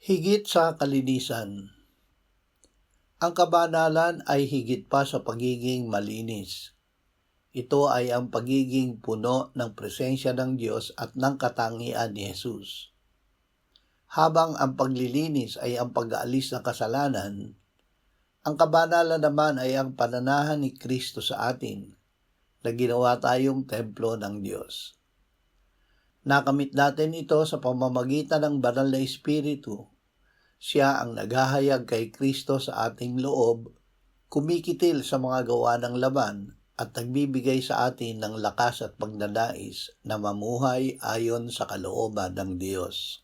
Higit sa kalinisan. Ang kabanalan ay higit pa sa pagiging malinis. Ito ay ang pagiging puno ng presensya ng Diyos at ng katangian ni Jesus. Habang ang paglilinis ay ang pag-aalis ng kasalanan, ang kabanalan naman ay ang pananahan ni Kristo sa atin na ginawa tayong templo ng Diyos. Nakamit natin ito sa pamamagitan ng Banal na Espiritu. Siya ang naghahayag kay Kristo sa ating loob, kumikitil sa mga gawa ng laman, at nagbibigay sa atin ng lakas at pagnanais na mamuhay ayon sa kalooban ng Diyos.